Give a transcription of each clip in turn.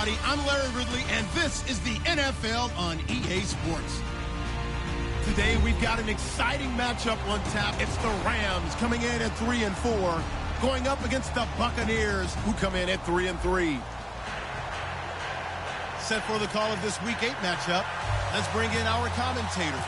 everybody. I'm Larry Ridley, and this is the NFL on EA Sports. Today, we've got an exciting matchup on tap. It's the Rams coming in at 3-4, going up against the Buccaneers, who come in at 3-3. Set for the call of this Week 8 matchup, let's bring in our commentators,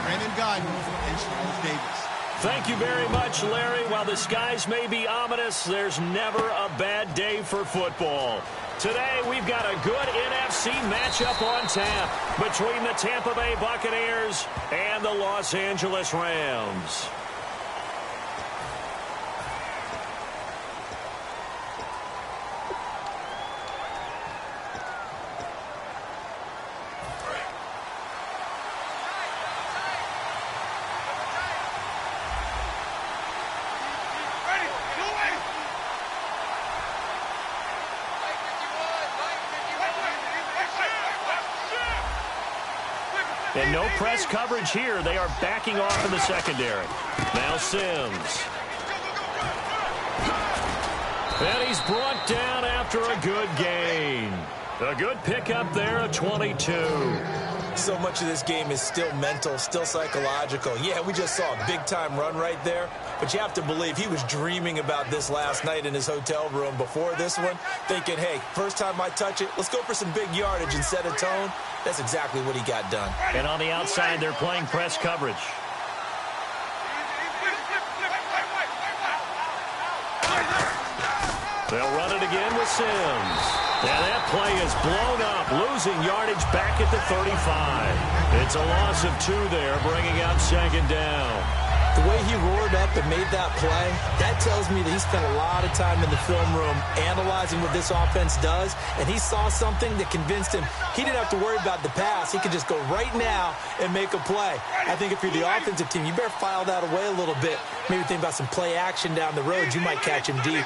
Brandon Guyton and Charles Davis. Thank you very much, Larry. While the skies may be ominous, there's never a bad day for football. Today, we've got a good NFC matchup on tap between the Tampa Bay Buccaneers and the Los Angeles Rams. And no press coverage here. They are backing off in the secondary. Now Sims. And he's brought down after a good gain. A good pickup there, a 22. So much of this game is still mental, still psychological. Yeah, we just saw a big-time run right there, but you have to believe he was dreaming about this last night in his hotel room before this one, thinking, hey, first time I touch it, let's go for some big yardage and set a tone. That's exactly what he got done. And on the outside, they're playing press coverage. They'll run it again with Sims. And that play is blown up, losing yardage back at the 35. It's a loss of 2 there, bringing out second down. The way he roared up and made that play, that tells me that he spent a lot of time in the film room analyzing what this offense does, and he saw something that convinced him he didn't have to worry about the pass. He could just go right now and make a play. I think if you're the offensive team, you better file that away a little bit. Maybe think about some play action down the road. You might catch him deep.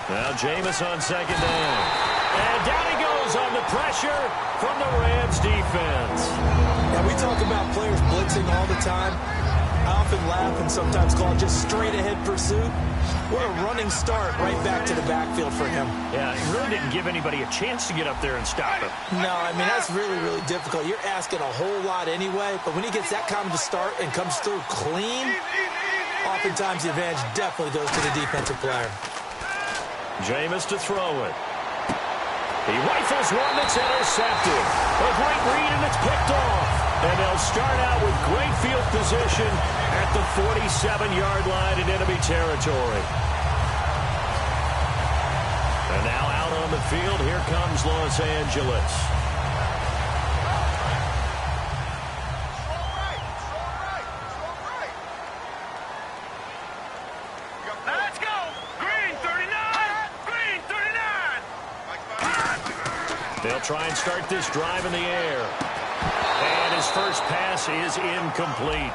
Now Jameis on second down. And down he goes on the pressure from the Rams defense. Now we talk about players blitzing all the time. I often laugh and sometimes call it just straight ahead pursuit. What a running start right back to the backfield for him. Yeah, he really didn't give anybody a chance to get up there and stop him. No, I mean, that's really, really difficult. You're asking a whole lot anyway, but when he gets that kind of a start and comes through clean, oftentimes the advantage definitely goes to the defensive player. Jameis to throw it. He rifles one that's intercepted. A great read, and it's picked off. And they'll start out with great field position at the 47-yard line in enemy territory. And now out on the field, here comes Los Angeles. They'll try and start this drive in the air. And his first pass is incomplete.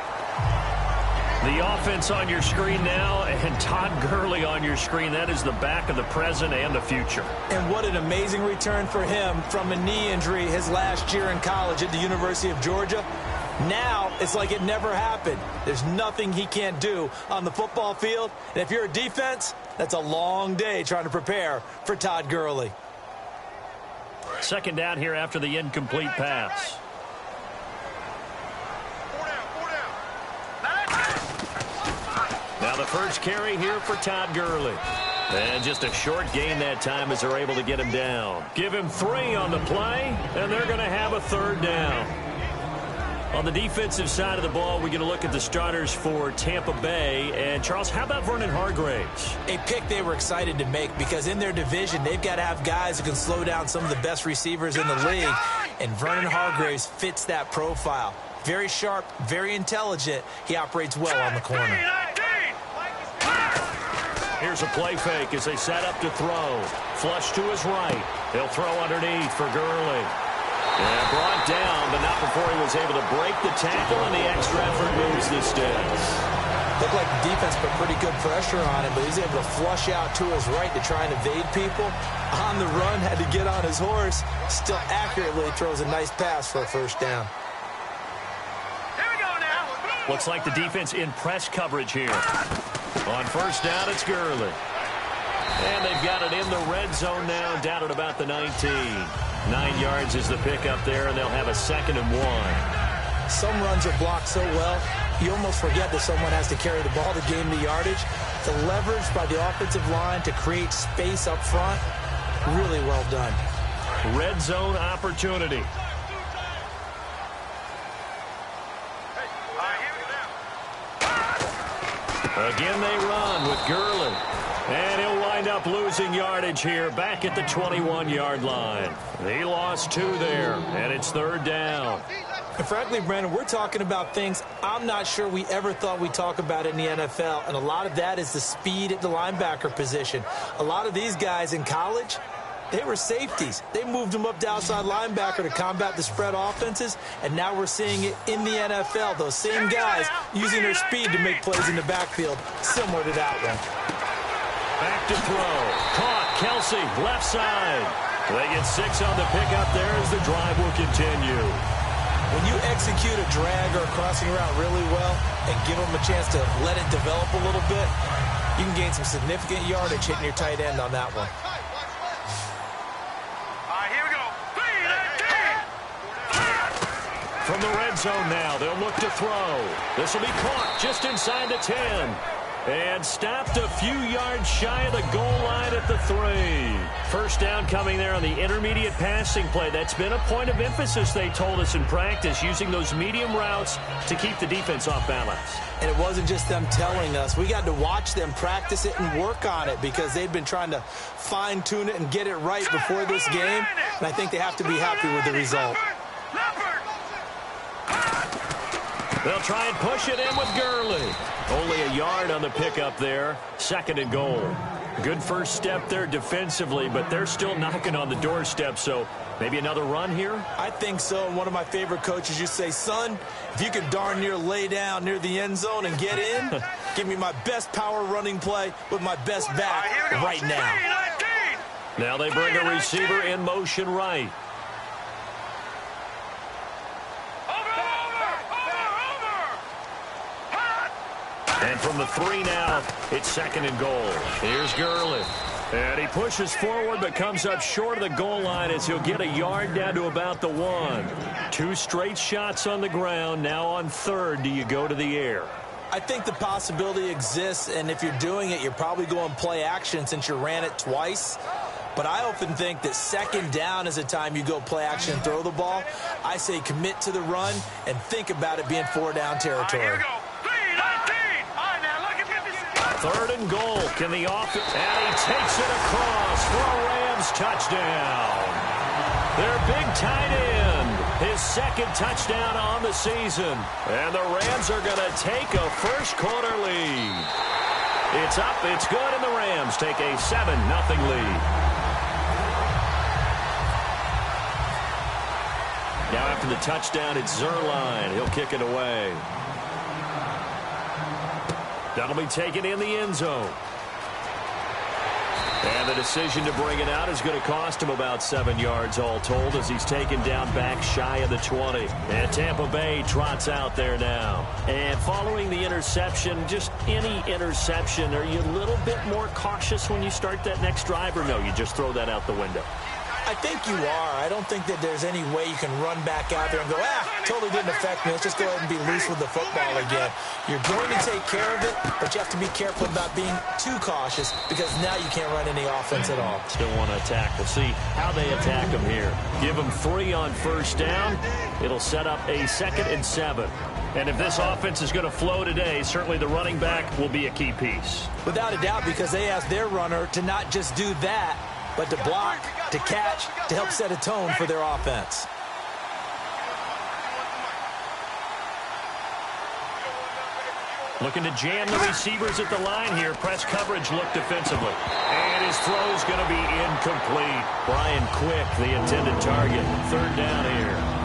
The offense on your screen now, and Todd Gurley on your screen. That is the back of the present and the future. And what an amazing return for him from a knee injury his last year in college at the University of Georgia. Now, it's like it never happened. There's nothing he can't do on the football field. And if you're a defense, that's a long day trying to prepare for Todd Gurley. Second down here after the incomplete pass. Now the first carry here for Todd Gurley. And just a short gain that time as they're able to get him down. Give him 3 on the play, and they're going to have a third down. On the defensive side of the ball, we're going to look at the starters for Tampa Bay. And, Charles, how about Vernon Hargreaves? A pick they were excited to make because in their division, they've got to have guys who can slow down some of the best receivers in the league. And Vernon Hargreaves fits that profile. Very sharp, very intelligent. He operates well on the corner. Here's a play fake as they set up to throw. Flush to his right. He'll throw underneath for Gurley. And brought down, but not before he was able to break the tackle, and the extra effort moves the sticks. Looked like the defense put pretty good pressure on him, but he's able to flush out to his right to try and evade people. On the run, had to get on his horse. Still accurately throws a nice pass for a first down. Here we go now. Looks like the defense in press coverage here. On first down, it's Gurley. And they've got it in the red zone now, down at about the 19. 9 yards is the pickup there, and they'll have a 2nd and 1. Some runs are blocked so well, you almost forget that someone has to carry the ball to gain the yardage. The leverage by the offensive line to create space up front, really well done. Red zone opportunity. Again they run with Gurley. And he'll wind up losing yardage here back at the 21-yard line. He lost 2 there, and it's 3rd down. And frankly, Brandon, we're talking about things I'm not sure we ever thought we'd talk about in the NFL, and a lot of that is the speed at the linebacker position. A lot of these guys in college, they were safeties. They moved them up to outside linebacker to combat the spread offenses, and now we're seeing it in the NFL. Those same guys using their speed to make plays in the backfield, similar to that one. Back to throw. Caught. Kelsey, left side. They get 6 on the pickup there as the drive will continue. When you execute a drag or a crossing route really well and give them a chance to let it develop a little bit, you can gain some significant yardage hitting your tight end on that one. Here we go. From the red zone now, they'll look to throw. This will be caught just inside the 10. And stopped a few yards shy of the goal line at the 3. 1st down coming there on the intermediate passing play. That's been a point of emphasis, they told us in practice, using those medium routes to keep the defense off balance. And it wasn't just them telling us. We got to watch them practice it and work on it because they've been trying to fine-tune it and get it right before this game. And I think they have to be happy with the result. They'll try and push it in with Gurley. Only a yard on the pickup there. 2nd and goal. Good first step there defensively, but they're still knocking on the doorstep, so maybe another run here? I think so. And one of my favorite coaches used to say, son, if you could darn near lay down near the end zone and get in, give me my best power running play with my best back right now. Now they bring a receiver in motion right. And from the 3 now, it's 2nd and goal. Here's Gurley. And he pushes forward but comes up short of the goal line as he'll get a yard down to about the 1. 2 straight shots on the ground. Now on 3rd, do you go to the air? I think the possibility exists, and if you're doing it, you're probably going play action since you ran it twice. But I often think that 2nd down is a time you go play action and throw the ball. I say commit to the run and think about it being 4-down territory. Here we go. 3rd and goal. Can the offense... And he takes it across for a Rams touchdown. Their big tight end. His 2nd touchdown on the season. And the Rams are going to take a first-quarter lead. It's up, it's good, and the Rams take a 7-0 lead. Now after the touchdown, it's Zerline. He'll kick it away. That'll be taken in the end zone. And the decision to bring it out is going to cost him about 7 yards all told as he's taken down back shy of the 20. And Tampa Bay trots out there now. And following the interception, just any interception, are you a little bit more cautious when you start that next drive, or no, you just throw that out the window? I think you are. I don't think that there's any way you can run back out there and go, totally didn't affect me. Let's just go ahead and be loose with the football again. You're going to take care of it, but you have to be careful about being too cautious because now you can't run any offense at all. Still want to attack. We'll see how they attack them here. Give them 3 on 1st down. It'll set up a 2nd and 7. And if this offense is going to flow today, certainly the running back will be a key piece. Without a doubt, because they asked their runner to not just do that, but to block, to catch, to help set a tone for their offense. Looking to jam the receivers at the line here. Press coverage look defensively. And his throw's going to be incomplete. Brian Quick, the intended target. 3rd down here.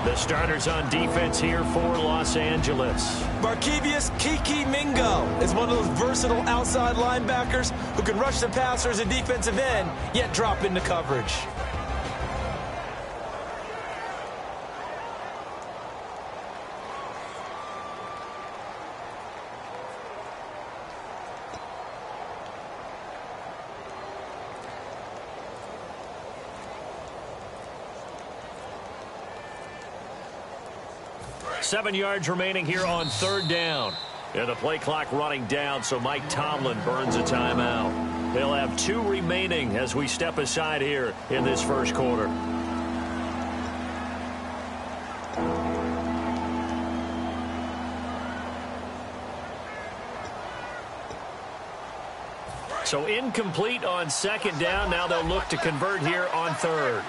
The starters on defense here for Los Angeles. Barkevius Kiki Mingo is one of those versatile outside linebackers who can rush the passer as a defensive end, yet drop into coverage. 7 yards remaining here on third down. And the play clock running down, so Mike Tomlin burns a timeout. He'll have 2 remaining as we step aside here in this first quarter. So incomplete on second down. Now they'll look to convert here on third.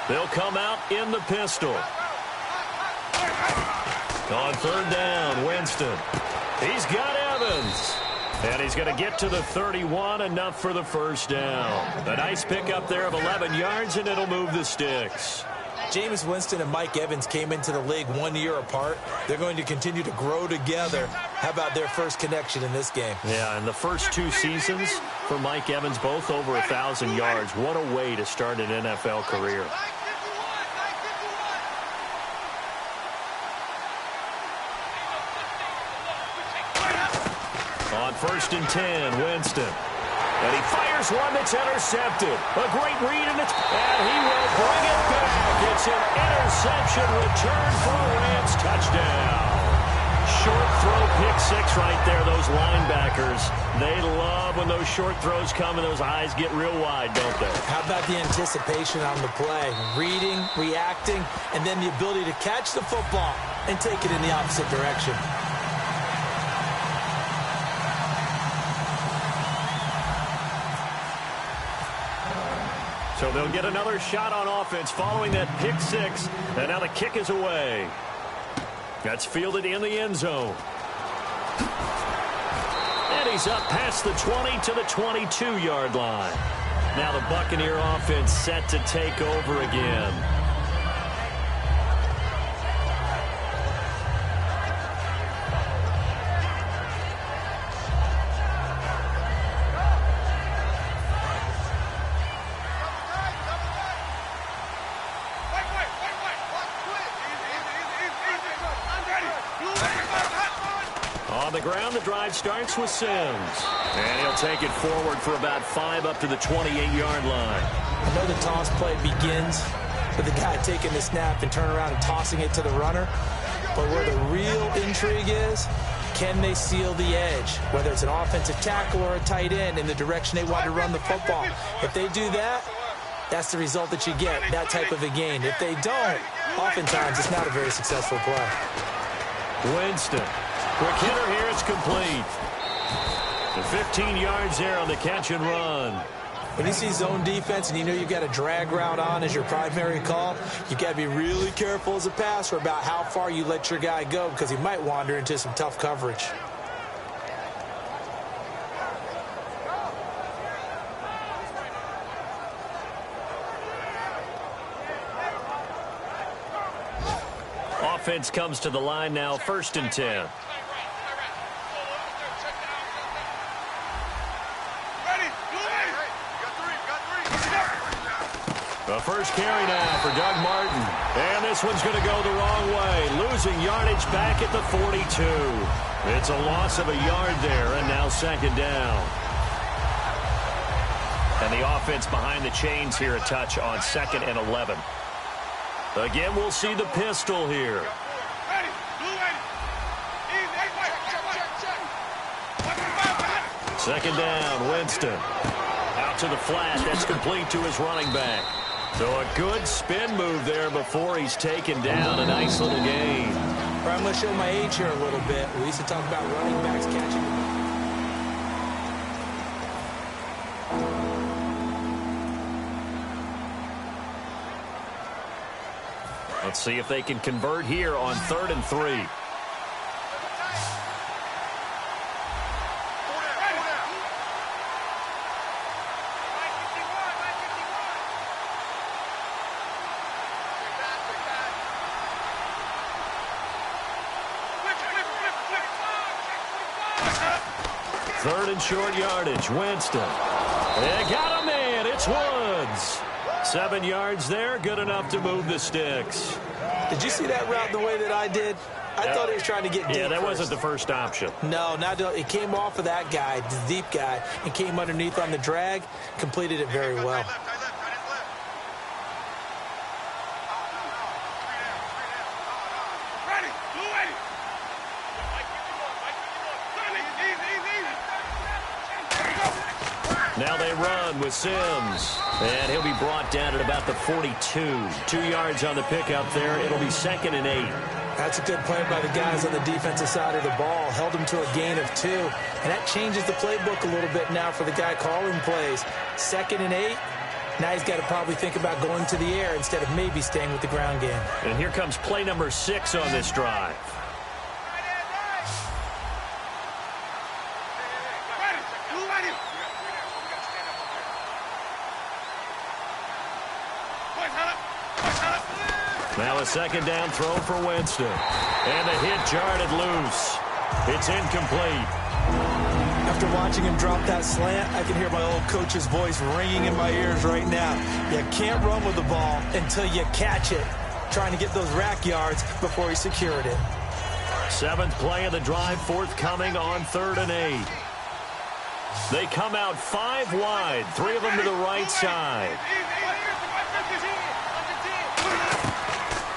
They'll come out in the pistol. On third down, Winston. He's got Evans. And he's going to get to the 31, enough for the first down. A nice pickup there of 11 yards, and it'll move the sticks. Jameis Winston and Mike Evans came into the league 1 year apart. They're going to continue to grow together. How about their first connection in this game? Yeah, in the first 2 seasons for Mike Evans, both over 1,000 yards. What a way to start an NFL career. On 1st and 10, Winston. And he fires one that's intercepted. A great read, and he will bring it back. It's an interception return for a Rams touchdown. Short throw, pick 6 right there. Those linebackers, they love when those short throws come and those eyes get real wide, don't they? How about the anticipation on the play? Reading, reacting, and then the ability to catch the football and take it in the opposite direction. So they'll get another shot on offense following that pick 6, and now the kick is away. That's fielded in the end zone. And he's up past the 20 to the 22-yard line. Now the Buccaneer offense set to take over again. On the ground, the drive starts with Sims. And he'll take it forward for about 5 up to the 28-yard line. I know the toss play begins with the guy taking the snap and turning around and tossing it to the runner. But where the real intrigue is, can they seal the edge? Whether it's an offensive tackle or a tight end in the direction they want to run the football. If they do that, that's the result that you get, that type of a gain. If they don't, oftentimes it's not a very successful play. Winston. Quick hitter here, it's complete. The 15 yards there on the catch and run. When you see zone defense and you know you've got a drag route on as your primary call, you've got to be really careful as a passer about how far you let your guy go because he might wander into some tough coverage. Offense comes to the line now, 1st and 10. The first carry now for Doug Martin. And this one's going to go the wrong way. Losing yardage back at the 42. It's a loss of a yard there, and now 2nd down. And the offense behind the chains here, a touch on 2nd and 11. Again, we'll see the pistol here. 2nd down, Winston. Out to the flat. That's complete to his running back. So a good spin move there before he's taken down. A nice little gain. I'm going to show my age here a little bit. We used to talk about running backs catching. Let's see if they can convert here on 3rd and 3. Third and short yardage, Winston. They got a man, it's Woods. 7 yards there, good enough to move the sticks. Did you see that route the way that I did? I thought he was trying to get deep. Yeah, that first. wasn't the first option. No, it came off of that guy, the deep guy, and came underneath on the drag, completed it very well. Now they run with Sims. And he'll be brought down at about the 42. 2 yards on the pickup there. It'll be 2nd and 8. That's a good play by the guys on the defensive side of the ball. Held him to a gain of 2. And that changes the playbook a little bit now for the guy calling plays. 2nd and 8. Now he's got to probably think about going to the air instead of maybe staying with the ground game. And here comes play number 6 on this drive. Now a 2nd down throw for Winston. And the hit jarred loose. It's incomplete. After watching him drop that slant, I can hear my old coach's voice ringing in my ears right now. You can't run with the ball until you catch it. Trying to get those rack yards before he secured it. 7th play of the drive, forthcoming on 3rd and 8. They come out 5 wide, 3 of them to the right side.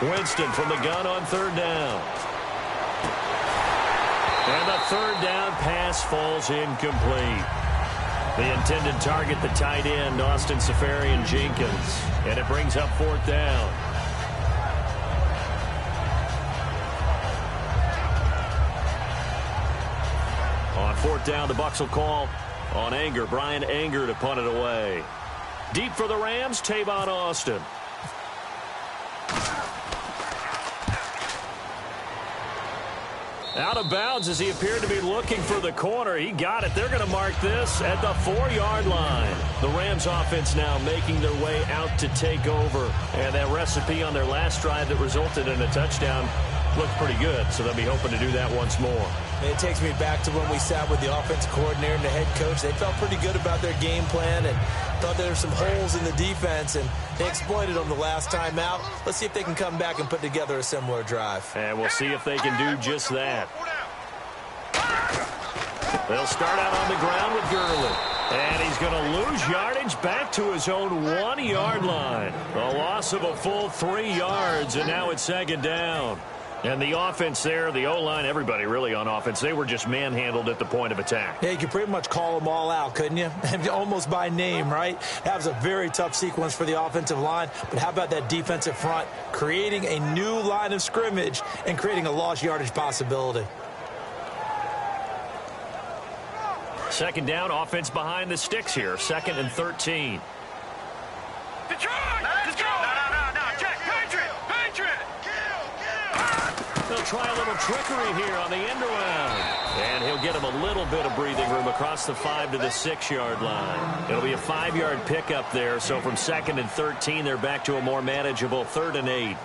Winston from the gun on 3rd down. And the 3rd down pass falls incomplete. The intended target, the tight end, Austin Safarian-Jenkins. And it brings up 4th down. On 4th down, the Bucs will call on Anger. Brian Anger to punt it away. Deep for the Rams, Tavon Austin. Out of bounds as he appeared to be looking for the corner. He got it. They're going to mark this at the 4-yard line. The Rams offense now making their way out to take over. And that recipe on their last drive that resulted in a touchdown looked pretty good. So they'll be hoping to do that once more. It takes me back to when we sat with the offensive coordinator and the head coach. They felt pretty good about their game plan and thought there were some holes in the defense, and they exploited them the last time out. Let's see if they can come back and put together a similar drive. And we'll see if they can do just that. They'll start out on the ground with Gurley. And he's going to lose yardage back to his own 1-yard line. A loss of a full 3 yards, and now it's 2nd down. And the offense there, the O-line, everybody really on offense, they were just manhandled at the point of attack. Yeah, you could pretty much call them all out, couldn't you? Almost by name, right? That was a very tough sequence for the offensive line. But how about that defensive front creating a new line of scrimmage and creating a lost yardage possibility? 2nd down, offense behind the sticks here. 2nd and 13. Detroit! No, Jack, Patriot! They'll try a little trickery here on the end around. And he'll get him a little bit of breathing room across the 5 to the 6-yard line. It'll be a 5-yard pickup there. So from 2nd and 13, they're back to a more manageable 3rd and 8.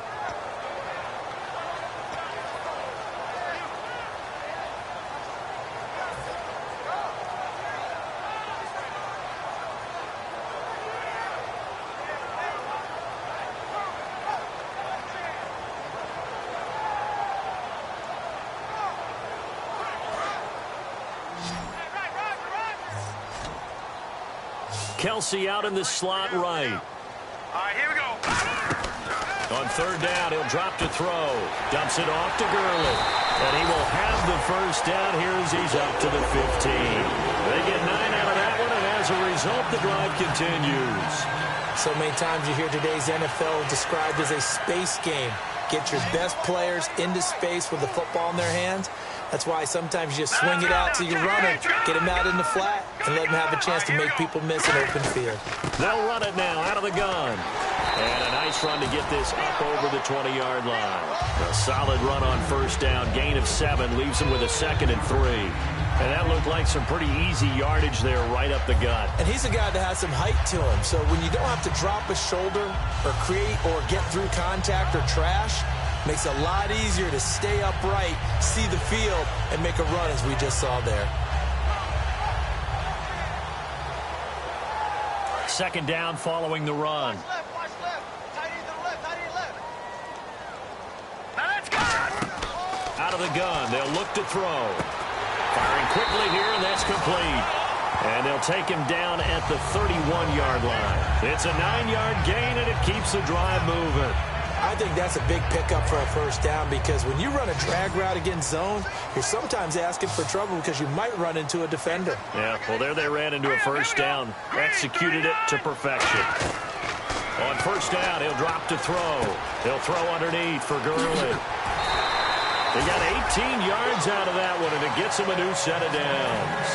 Kelsey out in the slot right. All right, here we go. On 3rd down, he'll drop to throw. Dumps it off to Gurley. And he will have the 1st down here as he's up to the 15. They get 9 out of that one, and as a result, the drive continues. So many times you hear today's NFL described as a space game. Get your best players into space with the football in their hands. That's why sometimes you just swing it out to your runner, get him out in the flat, and let him have a chance to make people miss an open field. They'll run it now out of the gun. And a nice run to get this up over the 20-yard line. A solid run on 1st down. Gain of 7 leaves him with a 2nd and 3. And that looked like some pretty easy yardage there right up the gut. And he's a guy that has some height to him. So when you don't have to drop a shoulder or create or get through contact or trash, makes it a lot easier to stay upright, see the field, and make a run as we just saw there. 2nd down following the run. Watch left. Tight end to the left. Now let's go. Out of of the gun. They'll look to throw. Firing quickly here, and that's complete. And they'll take him down at the 31-yard line. It's a 9-yard gain, and it keeps the drive moving. I think that's a big pickup for a first down because when you run a drag route against zone, you're sometimes asking for trouble because you might run into a defender. Yeah, well, there they ran into a first down. Executed it to perfection. On first down, he'll drop to throw. He'll throw underneath for Gurley. They got 18 yards out of that one, and it gets him a new set of downs.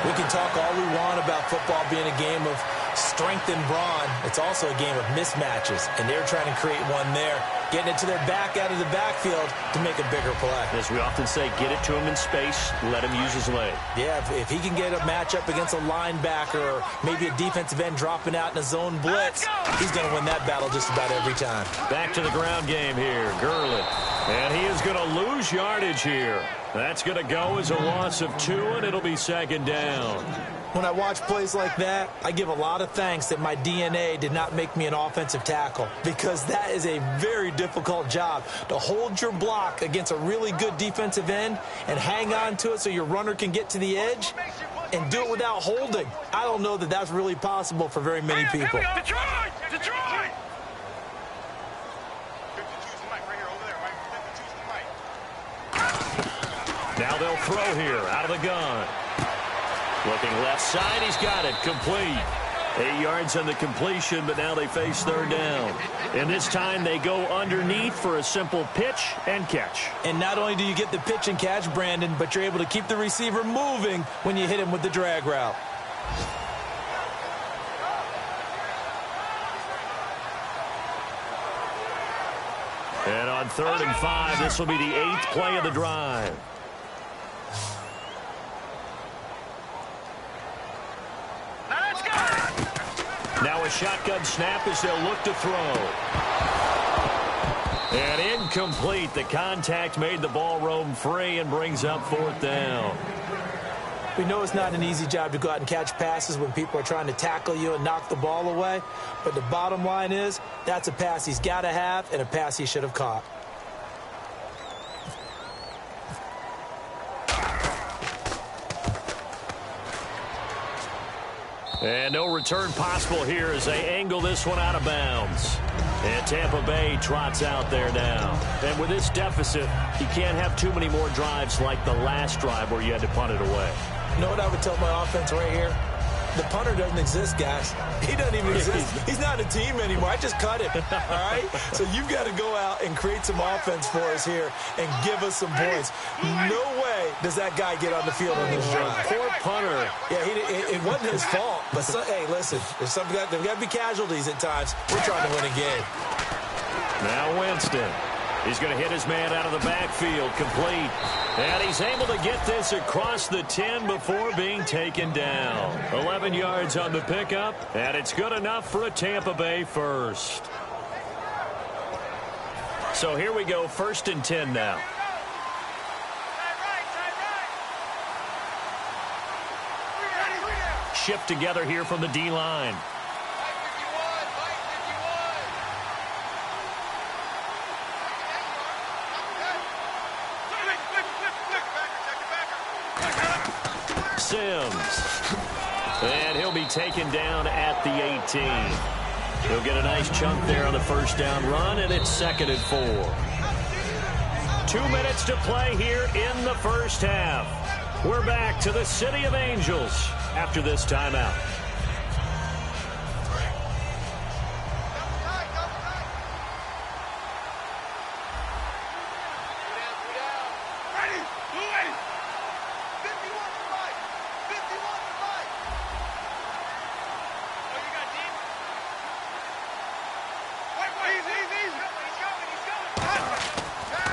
We can talk all we want about football being a game of strength and brawn. It's also a game of mismatches, and they're trying to create one there, getting it to their back out of the backfield to make a bigger play. As we often say, get it to him in space, let him use his leg. Yeah, if he can get a matchup against a linebacker or maybe a defensive end dropping out in a zone blitz, he's going to win that battle just about every time. Back to the ground game here, Gurley. And he is going to lose yardage here. That's going to go as a loss of 2, and it'll be second down. When I watch plays like that, I give a lot of thanks that my DNA did not make me an offensive tackle because that is a very difficult job to hold your block against a really good defensive end and hang on to it so your runner can get to the edge and do it without holding. I don't know that that's really possible for very many people. Detroit! Detroit! Now they'll throw here out of the gun. Looking left side, he's got it. Complete. 8 yards on the completion, but now they face third down. And this time they go underneath for a simple pitch and catch. And not only do you get the pitch and catch, Brandon, but you're able to keep the receiver moving when you hit him with the drag route. And on 3rd and 5, this will be the 8th play of the drive. Now a shotgun snap as they'll look to throw. And incomplete. The contact made the ball roam free and brings up 4th down. We know it's not an easy job to go out and catch passes when people are trying to tackle you and knock the ball away. But the bottom line is that's a pass he's got to have and a pass he should have caught. And no return possible here as they angle this one out of bounds. And Tampa Bay trots out there now. And with this deficit, you can't have too many more drives like the last drive where you had to punt it away. You know what I would tell my offense right here? The punter doesn't exist, guys. He doesn't even exist. He's not a team anymore. I just cut him, all right? So you've got to go out and create some offense for us here and give us some points. No way does that guy get on the field on this drive. Poor punter. Yeah, it wasn't his fault. But, hey, listen, there's got to be casualties at times. We're trying to win a game. Now Winston. He's going to hit his man out of the backfield, complete. And he's able to get this across the 10 before being taken down. 11 yards on the pickup, and it's good enough for a Tampa Bay first. So here we go, 1st and 10 now. Shift together here from the D-line. Sims. And he'll be taken down at the 18. He'll get a nice chunk there on the first down run, and it's 2nd and 4. 2 minutes to play here in the first half. We're back to the City of Angels after this timeout.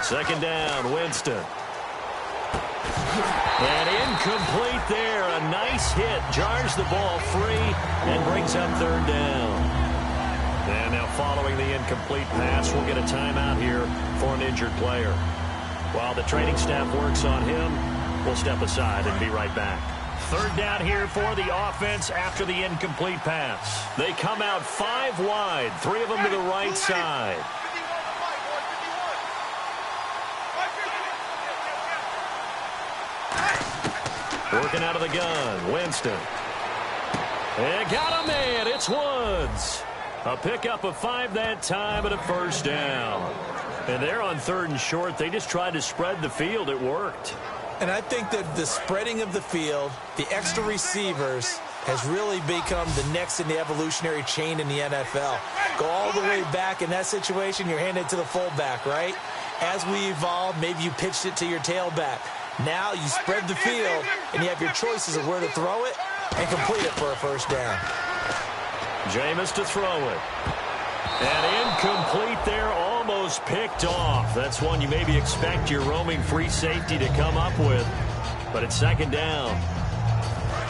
Second down, Winston. And incomplete there. A nice hit. Jars the ball free and brings up 3rd down. And now following the incomplete pass, we'll get a timeout here for an injured player. While the training staff works on him, we'll step aside and be right back. 3rd down here for the offense after the incomplete pass. They come out 5 wide, 3 of them to the right side. Working out of the gun, Winston. And got a man, it's Woods. A pickup of 5 that time and a first down. And they're on 3rd and short. They just tried to spread the field. It worked. And I think that the spreading of the field, the extra receivers, has really become the next in the evolutionary chain in the NFL. Go all the way back in that situation, you're handed to the fullback, right? As we evolved, maybe you pitched it to your tailback. Now you spread the field, and you have your choices of where to throw it and complete it for a first down. Jameis to throw it. And incomplete there, almost picked off. That's one you maybe expect your roaming free safety to come up with. But it's 2nd down.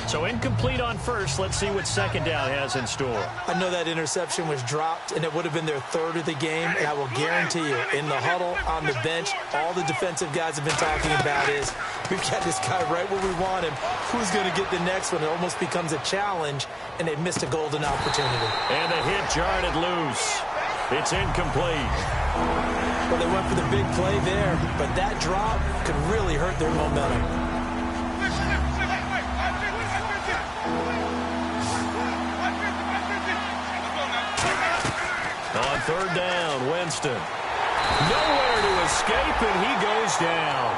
So incomplete on first. Let's see what 2nd down has in store. I know that interception was dropped, and it would have been their 3rd of the game. And I will guarantee you, in the huddle, on the bench, all the defensive guys have been talking about is, we've got this guy right where we want him. Who's going to get the next one? It almost becomes a challenge, and they missed a golden opportunity. And the hit jarred it loose. It's incomplete. Well, they went for the big play there, but that drop could really hurt their momentum. On 3rd down, Winston. Nowhere to escape, and he goes down.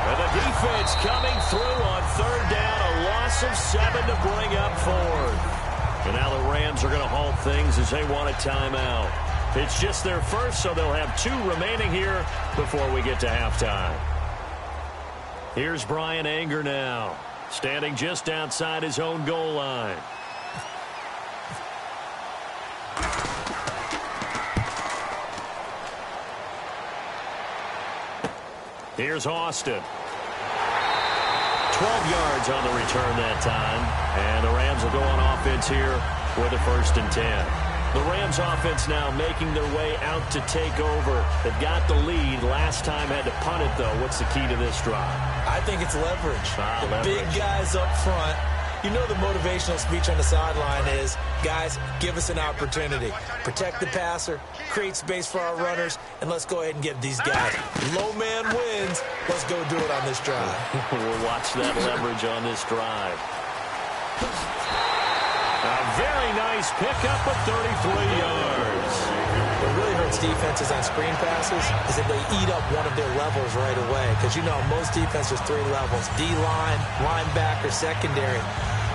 And the defense coming through on 3rd down, a loss of 7 to bring up 4th. And now the Rams are going to halt things as they want a timeout. It's just their first, so they'll have 2 remaining here before we get to halftime. Here's Brian Anger now, standing just outside his own goal line. Here's Austin. 12 yards on the return that time. And the Rams will go on offense here with a 1st and 10. The Rams offense now making their way out to take over. They've got the lead. Last time had to punt it, though. What's the key to this drive? I think it's leverage. Leverage. Big guys up front. You know the motivational speech on the sideline is, guys, give us an opportunity. Protect the passer, create space for our runners, and let's go ahead and get these guys. Low man wins. Let's go do it on this drive. We'll watch that leverage on this drive. A very nice pickup of 33 yards. What really hurts defenses on screen passes is that they eat up one of their levels right away. Because, you know, most defenses 3 levels. D-line, linebacker, secondary.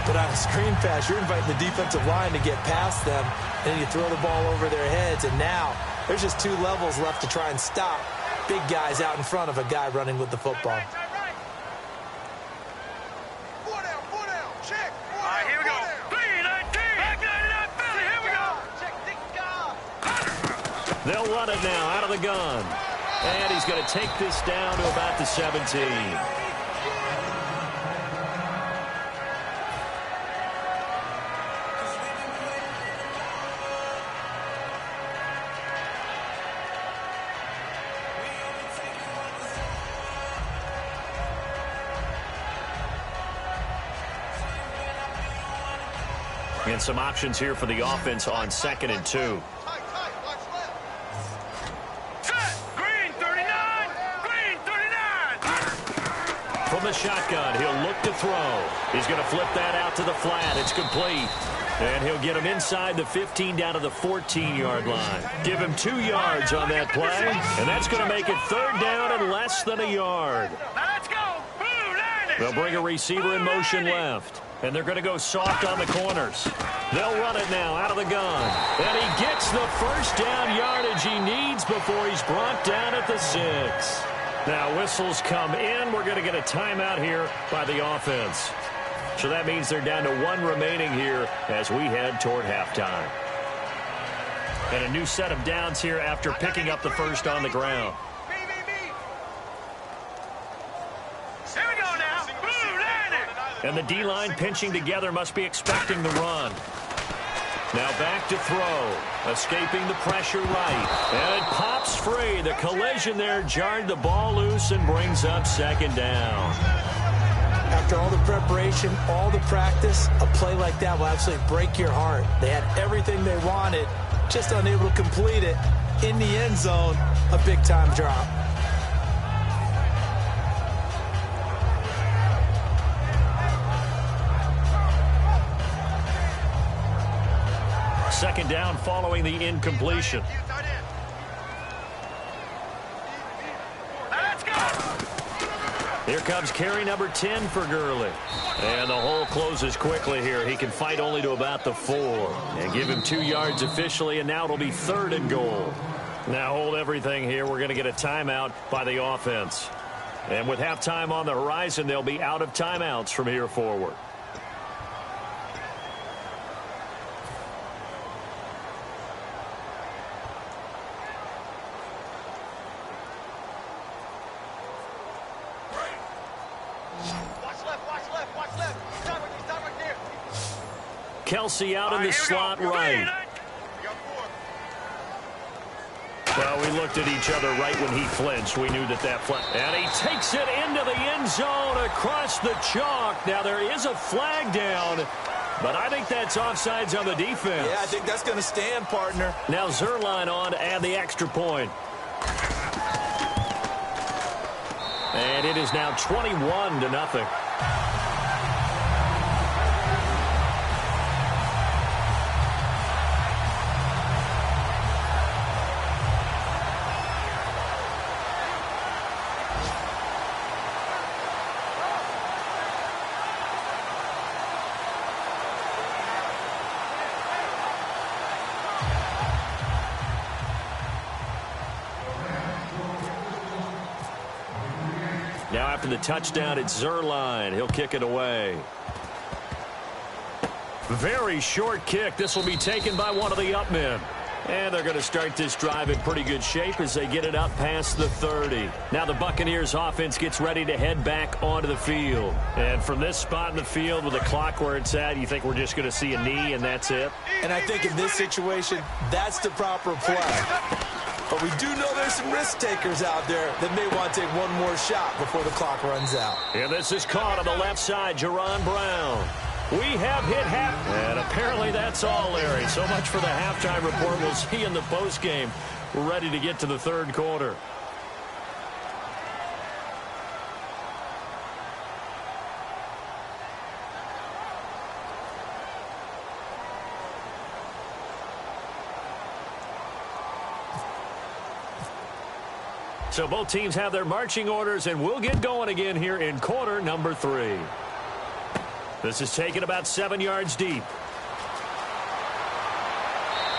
But on a screen pass, you're inviting the defensive line to get past them, and then you throw the ball over their heads. And now there's just 2 levels left to try and stop big guys out in front of a guy running with the football. They'll run it now out of the gun. And he's going to take this down to about the 17. And some options here for the offense on 2nd and 2. From the shotgun, he'll look to throw. He's going to flip that out to the flat. It's complete. And he'll get him inside the 15 down to the 14-yard line. Give him 2 yards on that play, and that's going to make it 3rd down and less than a yard. Let's go. They'll bring a receiver in motion left, and they're going to go soft on the corners. They'll run it now out of the gun. And he gets the first down yardage he needs before he's brought down at the 6. Now whistles come in. We're going to get a timeout here by the offense. So that means they're down to 1 remaining here as we head toward halftime. And a new set of downs here after picking up the first on the ground. Here we go now. And the D-line pinching together must be expecting the run. Now back to throw. Escaping the pressure right. And it pops free. The collision there jarred the ball loose and brings up 2nd down. After all the preparation, all the practice, a play like that will absolutely break your heart. They had everything they wanted, just unable to complete it. In the end zone, a big-time drop. second down following the incompletion. Let's go. Here comes carry number 10 for Gurley. And the hole closes quickly here. He can fight only to about the 4. And give him 2 yards officially, and now it'll be 3rd and goal. Now hold everything here. We're going to get a timeout by the offense. And with halftime on the horizon, they'll be out of timeouts from here forward. Kelsey out in the slot right. Well, we looked at each other right when he flinched. We knew that flag. And he takes it into the end zone across the chalk. Now, there is a flag down, but I think that's offsides on the defense. Yeah, I think that's going to stand, partner. Now Zerline on to add the extra point. And it is now 21-0. Now after the touchdown, it's Zerline. He'll kick it away. Very short kick. This will be taken by one of the up men. And they're going to start this drive in pretty good shape as they get it up past the 30. Now the Buccaneers offense gets ready to head back onto the field. And from this spot in the field with the clock where it's at, you think we're just going to see a knee and that's it? And I think in this situation, that's the proper play. But we do know there's some risk takers out there that may want to take one more shot before the clock runs out. And this is caught on the left side, Jerron Brown. We have hit half. And apparently that's all, Larry. So much for the halftime report. We'll see in the postgame. We're ready to get to the third quarter. So both teams have their marching orders, and we'll get going again here in quarter number 3. This is taken about 7 yards deep.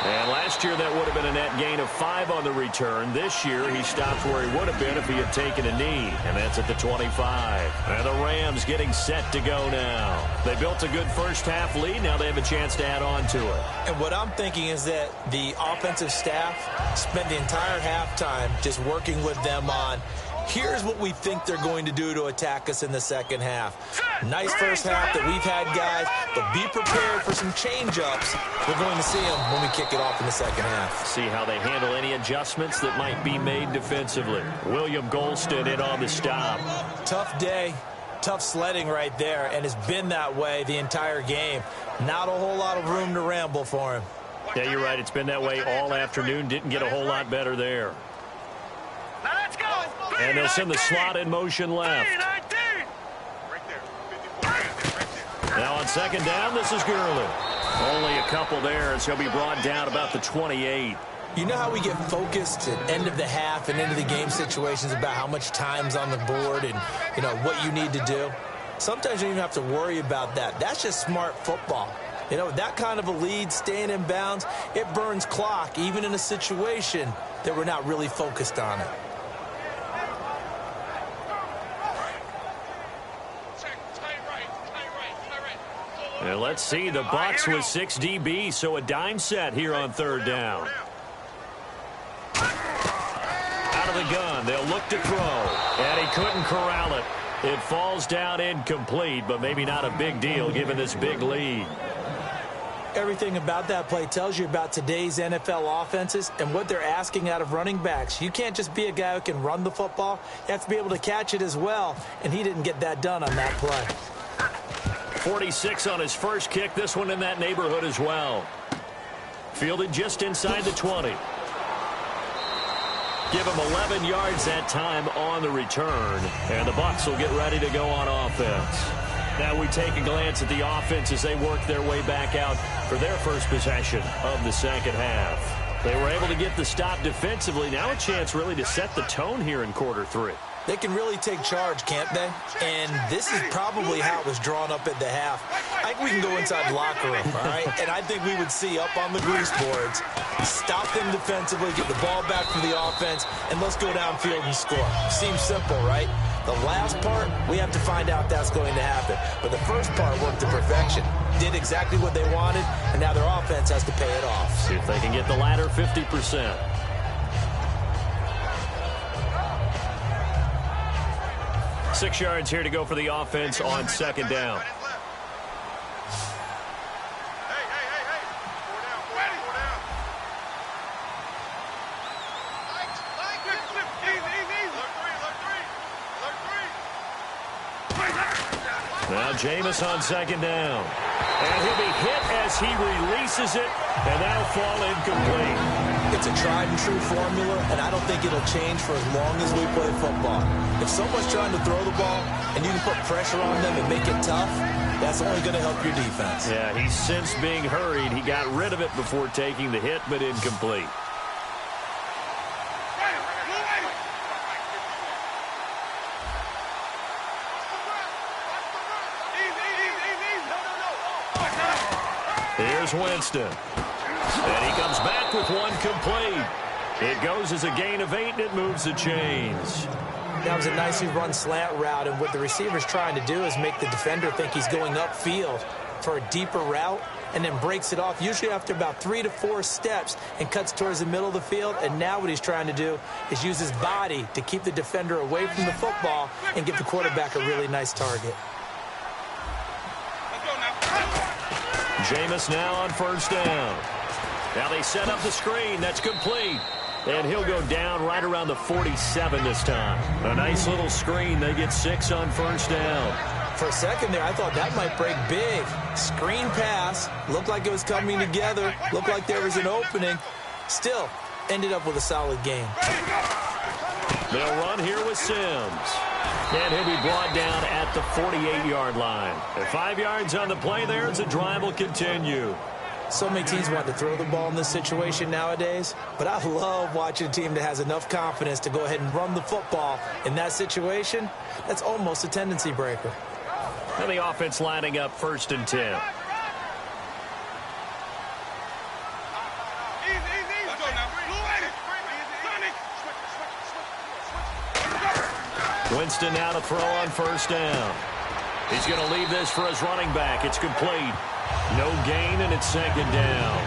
And last year that would have been a net gain of 5 on the return. This year he stops where he would have been if he had taken a knee, and that's at the 25. And the Rams getting set to go now. They built a good first half lead. Now they have a chance to add on to it. And what I'm thinking is that the offensive staff spent the entire halftime just working with them on, here's what we think they're going to do to attack us in the second half. Nice first half that we've had, guys, but be prepared for some change-ups. We're going to see them when we kick it off in the second half. See how they handle any adjustments that might be made defensively. William Golston in on the stop. Tough day, tough sledding right there, and it's been that way the entire game. Not a whole lot of room to ramble for him. Yeah, you're right. It's been that way all afternoon. Didn't get a whole lot better there. Now let's go. And they'll send the slot in motion left. Now on second down, this is Gurley. Only a couple there, as he'll be brought down about the 28. You know how we get focused at end of the half and into the game situations about how much time's on the board and, you know, what you need to do? Sometimes you don't even have to worry about that. That's just smart football. You know, that kind of a lead, staying in bounds, it burns clock, even in a situation that we're not really focused on it. And let's see, the Bucs with 6 DB, so a dime set here on third down. Out of the gun, they'll look to throw, and he couldn't corral it. It falls down incomplete, but maybe not a big deal given this big lead. Everything about that play tells you about today's NFL offenses and what they're asking out of running backs. You can't just be a guy who can run the football. You have to be able to catch it as well, and he didn't get that done on that play. 46 on his first kick. This one in that neighborhood as well. Fielded just inside the 20. Give him 11 yards that time on the return. And the Bucs will get ready to go on offense. Now we take a glance at the offense as they work their way back out for their first possession of the second half. They were able to get the stop defensively. Now a chance really to set the tone here in quarter three. They can really take charge, can't they? And this is probably how it was drawn up at the half. I think we can go inside the locker room, all right? And I think we would see up on the grease boards, stop them defensively, get the ball back for the offense, and let's go downfield and score. Seems simple, right? The last part, we have to find out that's going to happen. But the first part worked to perfection. Did exactly what they wanted, and now their offense has to pay it off. See if they can get the latter 50%. Six yards here to go for the offense on second down. Now Jameis on second down. And he'll be hit as he releases it, and that'll fall incomplete. It's a tried-and-true formula, and I don't think it'll change for as long as we play football. If someone's trying to throw the ball and you can put pressure on them and make it tough, that's only going to help your defense. Yeah, he's since being hurried. He got rid of it before taking the hit, but incomplete. Here's Winston. And he comes back with one complete. It goes as a gain of 8, and it moves the chains. That was a nicely run slant route, and what the receiver's trying to do is make the defender think he's going upfield for a deeper route, and then breaks it off, usually after about 3 to 4 steps, and cuts towards the middle of the field. And now what he's trying to do is use his body to keep the defender away from the football and give the quarterback a really nice target. Jameis now on first down. Now they set up the screen. That's complete. And he'll go down right around the 47 this time. A nice little screen. They get 6 on first down. For a second there, I thought that might break big. Screen pass. Looked like it was coming together. Looked like there was an opening. Still, ended up with a solid game. They'll run here with Sims. And he'll be brought down at the 48-yard line. And 5 yards on the play there as the drive will continue. So many teams want to throw the ball in this situation nowadays, but I love watching a team that has enough confidence to go ahead and run the football. In that situation, that's almost a tendency breaker. And the offense lining up first and 10. Winston now to throw on first down. He's going to leave this for his running back. It's complete. No gain, and it's second down.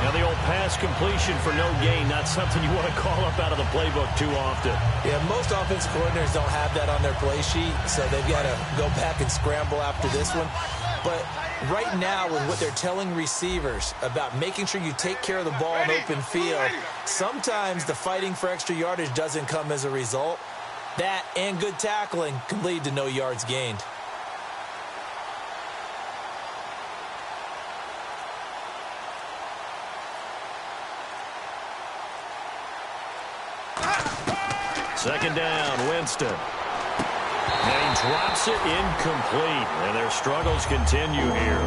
Now the old pass completion for no gain, not something you want to call up out of the playbook too often. Yeah, most offensive coordinators don't have that on their play sheet, so they've got to go back and scramble after this one. But right now, with what they're telling receivers about making sure you take care of the ball in open field, sometimes the fighting for extra yardage doesn't come as a result. That and good tackling can lead to no yards gained. Second down, Winston. And he drops it incomplete. And their struggles continue here.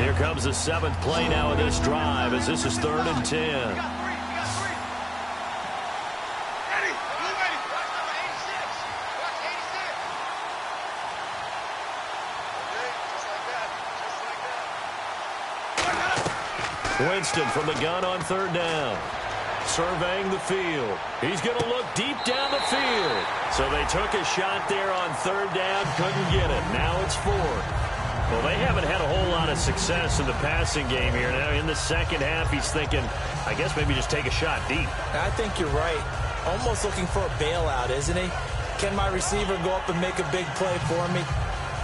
Here comes the 7th play now of this drive as this is 3rd and 10. Winston from the gun on 3rd down. Surveying the field. He's going to look deep down the field. So they took a shot there on 3rd down. Couldn't get it. Now it's 4th. Well, they haven't had a whole lot of success in the passing game here. Now in the second half, he's thinking, I guess maybe just take a shot deep. I think you're right. Almost looking for a bailout, isn't he? Can my receiver go up and make a big play for me?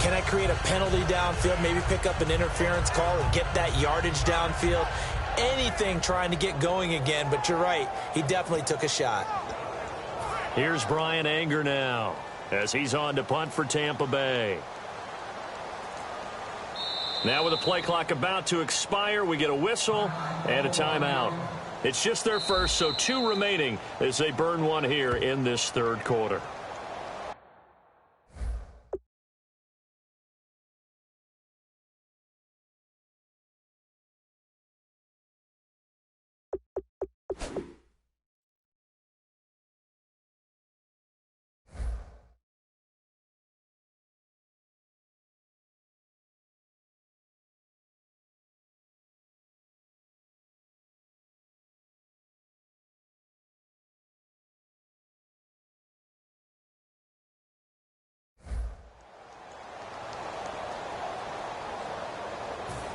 Can I create a penalty downfield, maybe pick up an interference call and get that yardage downfield? Anything trying to get going again, but you're right. He definitely took a shot. Here's Brian Anger now as he's on to punt for Tampa Bay. Now with the play clock about to expire, we get a whistle and a timeout. It's just their first, so 2 remaining as they burn one here in this third quarter.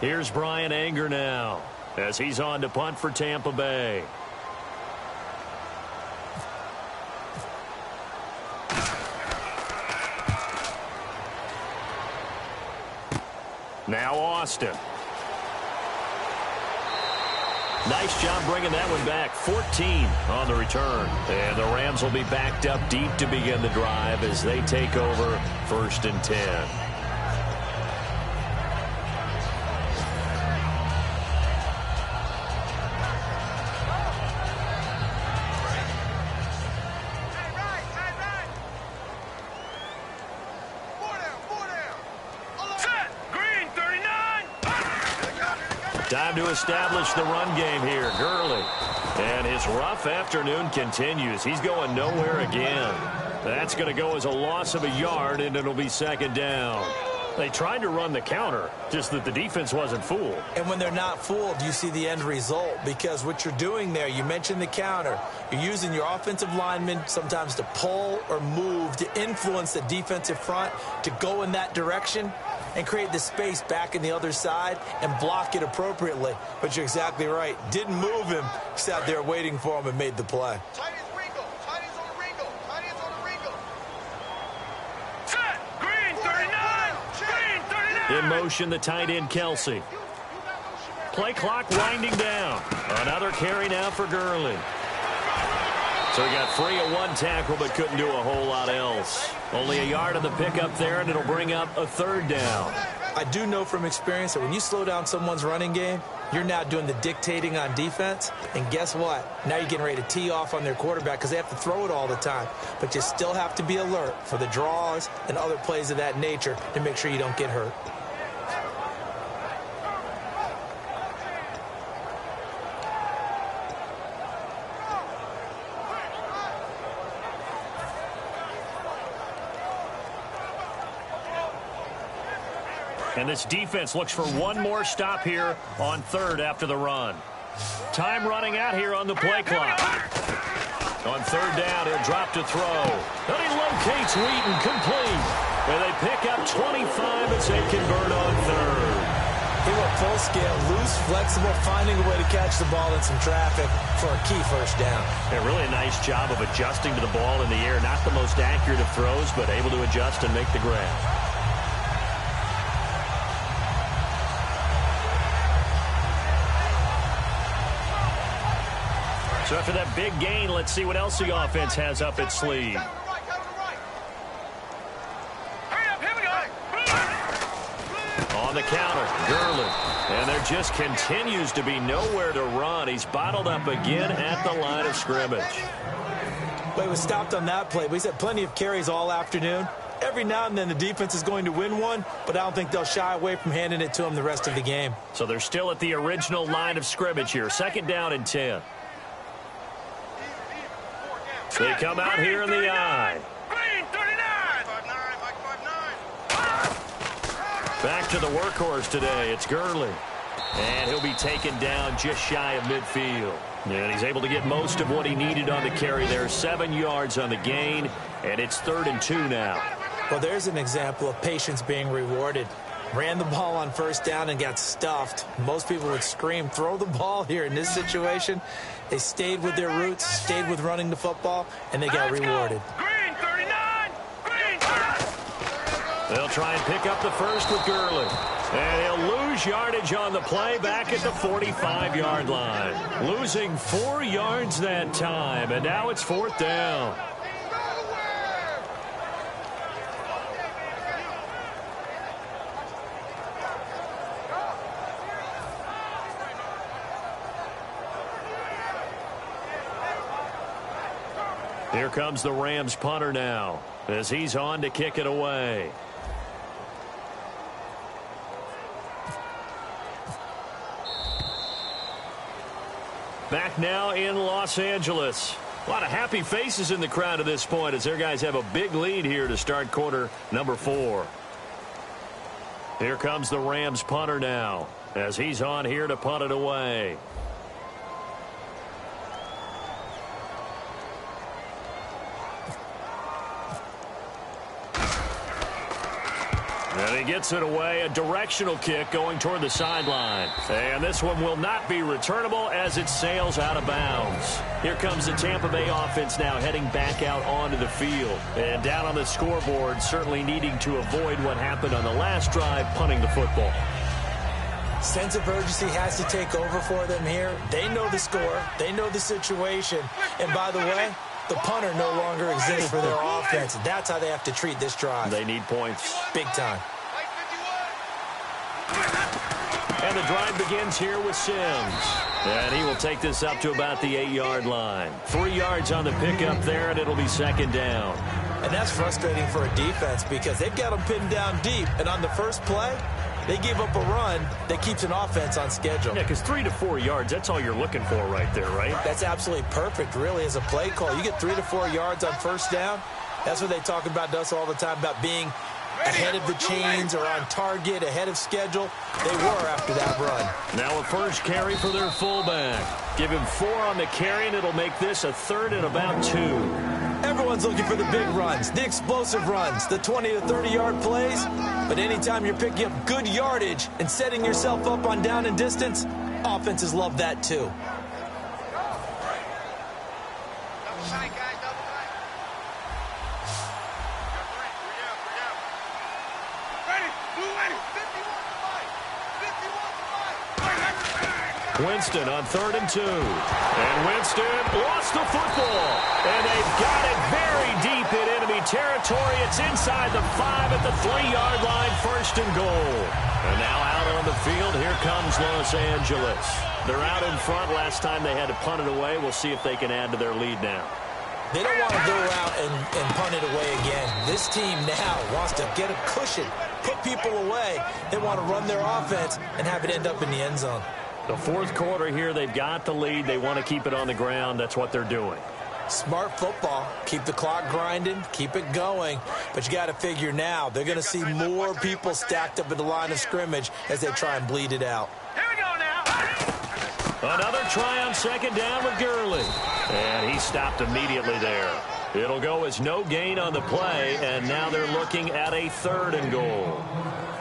Here's Brian Anger now as he's on to punt for Tampa Bay. Now Austin. Nice job bringing that one back. 14 on the return. And the Rams will be backed up deep to begin the drive as they take over 1st and 10. Time to establish the run game here. Gurley. And his rough afternoon continues. He's going nowhere again. That's going to go as a loss of a yard, and it'll be 2nd down. They tried to run the counter, just that the defense wasn't fooled. And when they're not fooled, you see the end result, because what you're doing there, you mentioned the counter. You're using your offensive linemen sometimes to pull or move to influence the defensive front to go in that direction and create the space back in the other side and block it appropriately. But you're exactly right. Didn't move him. Sat there waiting for him and made the play. Tight ends wrinkle. Tight ends on a wrinkle. Tight ends on a wrinkle. Set. Green 39. Green 39. In motion, the tight end, Kelsey. Play clock winding down. Another carry now for Gurley. So he got free of 1 tackle but couldn't do a whole lot else. Only a yard on the pickup there, and it'll bring up a 3rd down. I do know from experience that when you slow down someone's running game, you're now doing the dictating on defense. And guess what? Now you're getting ready to tee off on their quarterback because they have to throw it all the time. But you still have to be alert for the draws and other plays of that nature to make sure you don't get hurt. And this defense looks for one more stop here on 3rd after the run. Time running out here on the play clock. On 3rd down, he'll drop to throw. And he locates Wheaton, complete. And they pick up 25 as they convert on 3rd. He went full scale, loose, flexible, finding a way to catch the ball in some traffic for a key 1st down. Yeah, really a nice job of adjusting to the ball in the air. Not the most accurate of throws, but able to adjust and make the grab. So after that big gain, let's see what else the offense has up its sleeve. On the counter, Gurley. And there just continues to be nowhere to run. He's bottled up again at the line of scrimmage. Well, he was stopped on that play, but he's had plenty of carries all afternoon. Every now and then the defense is going to win one, but I don't think they'll shy away from handing it to him the rest of the game. So they're still at the original line of scrimmage here. 2nd down and 10. They come out here in the eye. Green 39. Back to the workhorse today. It's Gurley. And he'll be taken down just shy of midfield. And he's able to get most of what he needed on the carry there. 7 yards on the gain. And it's 3rd and 2 now. Well, there's an example of patience being rewarded. Ran the ball on 1st down and got stuffed. Most people would scream, throw the ball here. In this situation, they stayed with their roots, stayed with running the football, and they got rewarded. Green 39. Green 30. They'll try and pick up the 1st with Gurley. And he'll lose yardage on the play back at the 45-yard line. Losing 4 yards that time, and now it's 4th down. Here comes the Rams punter now as he's on to kick it away. Back now in Los Angeles. A lot of happy faces in the crowd at this point as their guys have a big lead here to start quarter number 4. Here comes the Rams punter now as he's on here to punt it away. And he gets it away, a directional kick going toward the sideline. And this one will not be returnable as it sails out of bounds. Here comes the Tampa Bay offense now heading back out onto the field. And down on the scoreboard, certainly needing to avoid what happened on the last drive, punting the football. Sense of urgency has to take over for them here. They know the score. They know the situation. And by the way, the punter no longer exists for their offense. That's how they have to treat this drive. They need points. Big time. And the drive begins here with Sims. And he will take this up to about the 8-yard line. 3 yards on the pickup there, and it'll be second down. And that's frustrating for a defense because they've got them pinned down deep. And on the first play, they gave up a run that keeps an offense on schedule. Yeah, because 3 to 4 yards, that's all you're looking for right there, right? That's absolutely perfect, really, as a play call. You get 3 to 4 yards on first down. That's what they talk about to us all the time, about being ahead of the chains or on target, ahead of schedule. They were after that run. Now a first carry for their fullback. Give him 4 on the carry, and it'll make this a third and about 2. Everyone's looking for the big runs, the explosive runs, the 20 to 30-yard plays. But anytime you're picking up good yardage and setting yourself up on down and distance, offenses love that too. Double tight, guys, double tight. Ready, blue ready. 51 to 5. 51 to 5. Winston on 3rd and 2. And Winston lost the football. And they've got it very deep in enemy territory. It's inside the 5 at the 3-yard line, 1st and goal. And now out on the field, here comes Los Angeles. They're out in front. Last time they had to punt it away. We'll see if they can add to their lead now. They don't want to go out and punt it away again. This team now wants to get a cushion, put people away. They want to run their offense and have it end up in the end zone. The 4th quarter here, they've got the lead. They want to keep it on the ground. That's what they're doing. Smart football. Keep the clock grinding. Keep it going. But you got to figure now they're going to see more people stacked up at the line of scrimmage as they try and bleed it out. Here we go now. Another try on 2nd down with Gurley. And he stopped immediately there. It'll go as no gain on the play, and now they're looking at a 3rd and goal.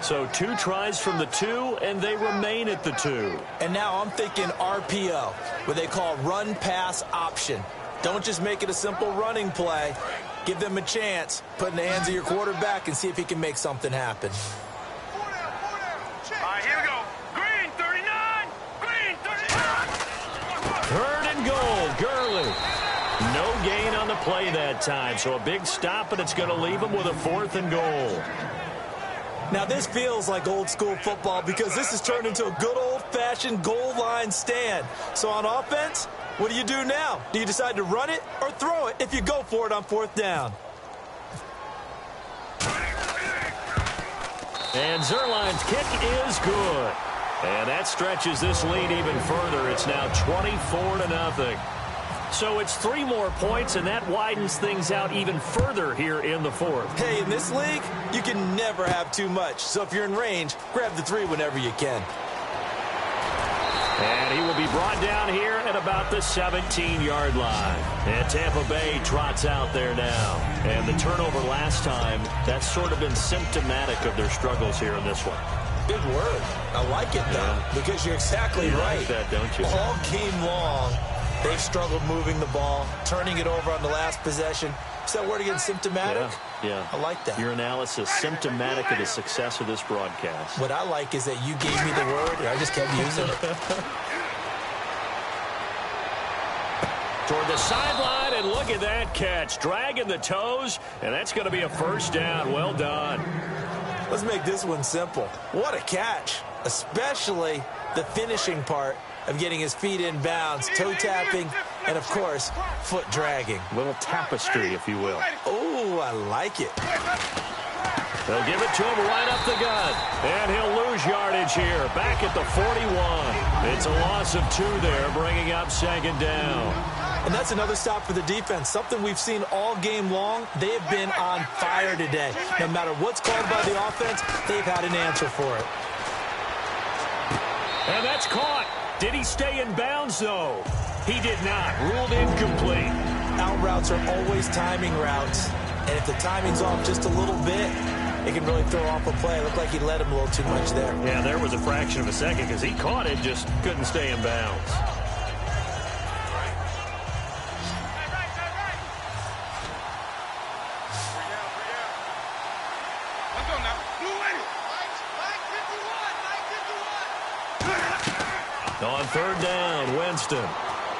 So 2 tries from the 2, and they remain at the 2. And now I'm thinking RPO, what they call run-pass option. Don't just make it a simple running play. Give them a chance. Put in the hands of your quarterback and see if he can make something happen. 4 down. Check. All right, here we go. Green, 39. Green, 39. 3rd and goal, Gurley. No gain on the play that time, so a big stop, and it's going to leave him with a 4th and goal. Now, this feels like old-school football because this has turned into a good old-fashioned goal line stand. So on offense, what do you do now? Do you decide to run it or throw it if you go for it on 4th down? And Zerline's kick is good. And that stretches this lead even further. It's now 24-0. So it's 3 more points, and that widens things out even further here in the 4th. Hey, in this league, you can never have too much. So if you're in range, grab the 3 whenever you can. And he will be brought down here at about the 17-yard line. And Tampa Bay trots out there now. And the turnover last time, that's sort of been symptomatic of their struggles here in this one. Big word. I like it, though, because you're exactly right. Like that, don't you? All game long, they've struggled moving the ball, turning it over on the last possession. Is that word again, symptomatic? Yeah. I like that. Your analysis, symptomatic of the success of this broadcast. What I like is that you gave me the word, and I just kept using it. Toward the sideline, and look at that catch. Dragging the toes, and that's going to be a 1st down. Well done. Let's make this one simple. What a catch, especially the finishing part of getting his feet in bounds, toe tapping and, of course, foot dragging. Little tapestry, if you will. Oh, I like it. They'll give it to him right up the gut. And he'll lose yardage here. Back at the 41. It's a loss of 2 there, bringing up 2nd down. And that's another stop for the defense. Something we've seen all game long. They have been on fire today. No matter what's called by the offense, they've had an answer for it. And that's caught. Did he stay in bounds, though? He did not. Ruled incomplete. Out routes are always timing routes. And if the timing's off just a little bit, it can really throw off a play. It looked like he let him a little too much there. Yeah, there was a fraction of a second because he caught it, just couldn't stay in bounds. On 3rd down, Winston.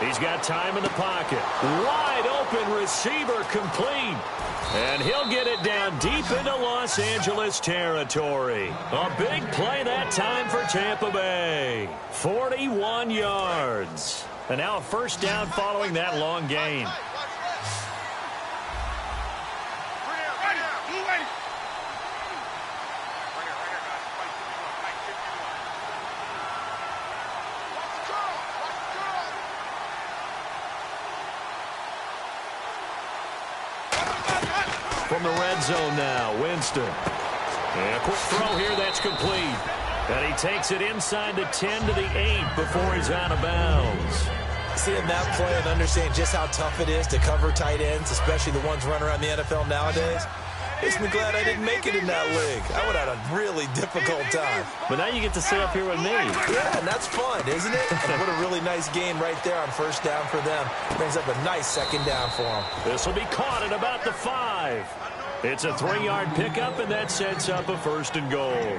He's got time in the pocket. Wide open receiver complete. And he'll get it down deep into Los Angeles territory. A big play that time for Tampa Bay. 41 yards. And now a 1st down following that long gain. From the red zone now, Winston. And a quick throw here, that's complete. And he takes it inside the 10 to the 8 before he's out of bounds. Seeing that play and understanding just how tough it is to cover tight ends, especially the ones running around the NFL nowadays, makes me glad I didn't make it in that league. I would have had a really difficult time. But now you get to sit up here with me. Yeah, and that's fun, isn't it? And what a really nice gain right there on 1st down for them. Brings up a nice 2nd down for them. This will be caught at about the 5. It's a 3-yard pickup, and that sets up a 1st and goal.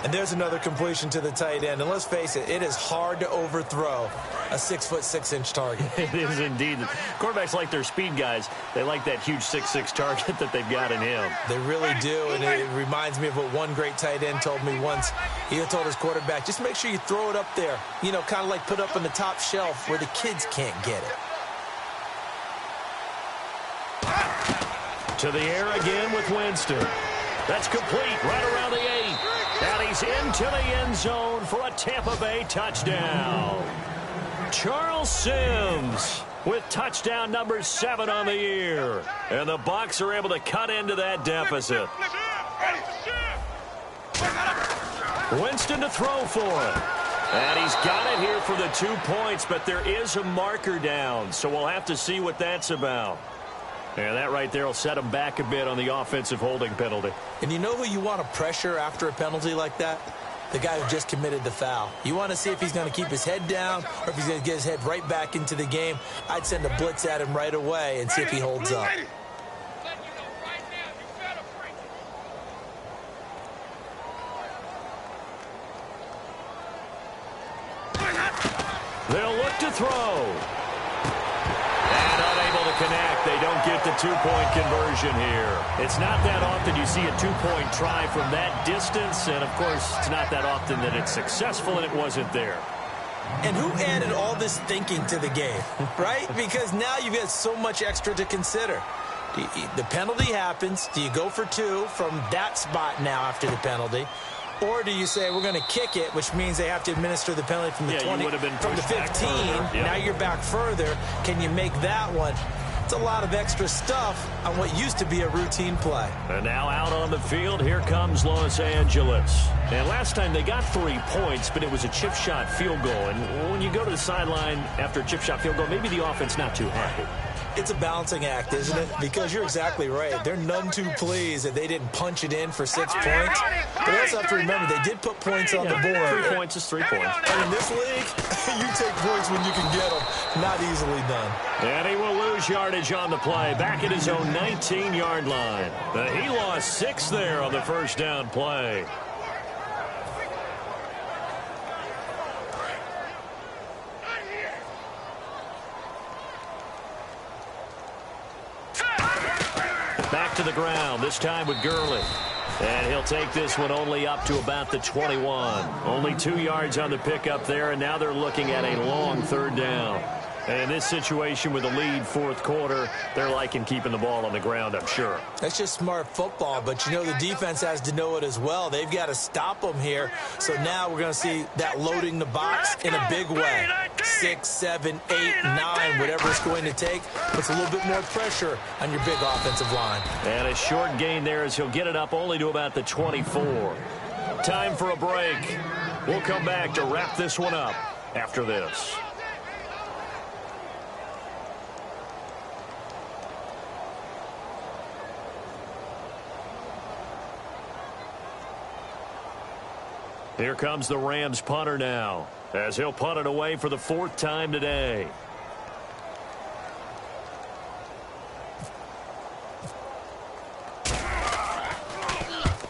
And there's another completion to the tight end. And let's face it, it is hard to overthrow a 6', 6" target. It is indeed. Quarterbacks like their speed guys. They like that huge 6'6" target that they've got in him. They really do, and it reminds me of what one great tight end told me once. He told his quarterback, just make sure you throw it up there. You know, kind of like put up on the top shelf where the kids can't get it. To the air again with Winston. That's complete right around the 8. And he's into the end zone for a Tampa Bay touchdown. Charles Sims with touchdown number 7 on the year. And the Bucs are able to cut into that deficit. Winston to throw for it. And he's got it here for the 2 points, but there is a marker down, so we'll have to see what that's about. And that right there will set him back a bit on the offensive holding penalty. And you know who you want to pressure after a penalty like that? The guy who just committed the foul. You want to see if he's going to keep his head down or if he's going to get his head right back into the game. I'd send a blitz at him right away and see if he holds up. They'll look to throw. And unable to connect. They don't get the 2-point conversion here. It's not that often you see a 2-point try from that distance. And, of course, it's not that often that it's successful, and it wasn't there. And who added all this thinking to the game, right? Because now you've got so much extra to consider. The penalty happens. Do you go for 2 from that spot now after the penalty? Or do you say we're going to kick it, which means they have to administer the penalty from the 20, from the 15. Yeah. Now you're back further. Can you make that one? It's a lot of extra stuff on what used to be a routine play. And now out on the field, here comes Los Angeles. And last time they got 3 points, but it was a chip shot field goal. And when you go to the sideline after a chip shot field goal, maybe the offense not too happy. It's a balancing act, isn't it? Because you're exactly right. They're none too pleased that they didn't punch it in for 6 points. But they also have to remember they did put points on the board. 3 points is 3 points. And in this league, you take points when you can get them. Not easily done. And he will lose yardage on the play. Back at his own 19-yard line. He lost 6 there on the 1st down play. Back to the ground, this time with Gurley. And he'll take this one only up to about the 21. Only 2 yards on the pickup there, and now they're looking at a long 3rd down. And in this situation with the lead fourth quarter, they're liking keeping the ball on the ground, I'm sure. That's just smart football, but you know the defense has to know it as well. They've got to stop them here. So now we're going to see that loading the box in a big way. 6, 7, 8, 9, whatever it's going to take, puts a little bit more pressure on your big offensive line. And a short gain there as he'll get it up only to about the 24. Time for a break. We'll come back to wrap this one up after this. Here comes the Rams punter now, as he'll punt it away for the 4th time today.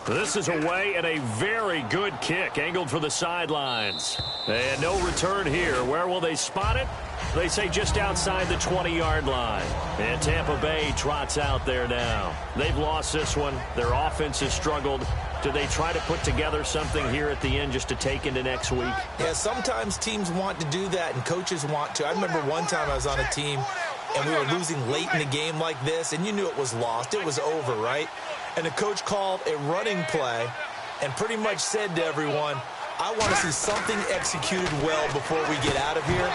This is away and a very good kick, angled for the sidelines. And no return here. Where will they spot it? They say just outside the 20-yard line. And Tampa Bay trots out there now. They've lost this one. Their offense has struggled. Do they try to put together something here at the end just to take into next week? Yeah, sometimes teams want to do that and coaches want to. I remember one time I was on a team and we were losing late in the game like this, and you knew it was lost. It was over, right? And the coach called a running play and pretty much said to everyone, I want to see something executed well before we get out of here.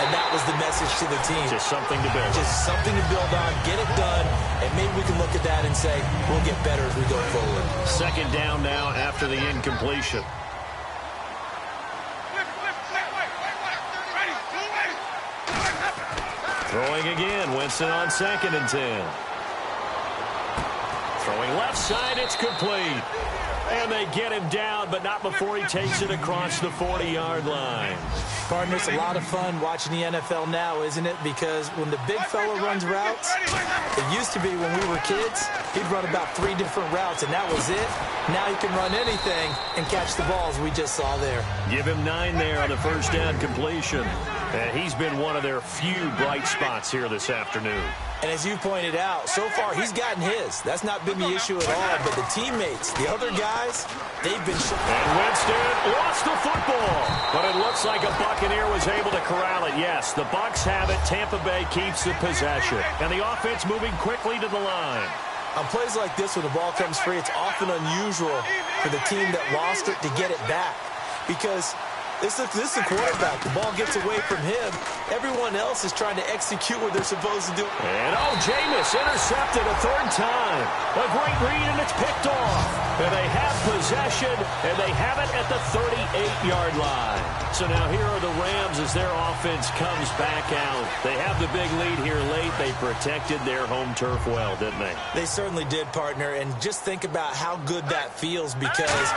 And that was the message to the team. Just something to build. Just something to build on, get it done, and maybe we can look at that and say, we'll get better as we go forward. 2nd down now after the incompletion. Throwing again, Winston on 2nd and 10. Throwing left side, it's complete. And they get him down, but not before he takes it across the 40-yard line. Partner, it's a lot of fun watching the NFL now, isn't it? Because when the big fella runs routes, it used to be when we were kids, he'd run about 3 different routes, and that was it. Now he can run anything and catch the balls we just saw there. Give him 9 there on the 1st down completion. And he's been one of their few bright spots here this afternoon. And as you pointed out, so far he's gotten his. That's not been the issue at all. But the teammates, the other guys, they've been... And Winston lost the football. But it looks like a Buccaneer was able to corral it. Yes, the Bucs have it. Tampa Bay keeps the possession. And the offense moving quickly to the line. On plays like this, when the ball comes free, it's often unusual for the team that lost it to get it back. Because... This is the quarterback. The ball gets away from him. Everyone else is trying to execute what they're supposed to do. And, Jameis intercepted a 3rd time. A great read, and it's picked off. And they have possession, and they have it at the 38-yard line. So now here are the Rams as their offense comes back out. They have the big lead here late. They protected their home turf well, didn't they? They certainly did, partner. And just think about how good that feels, because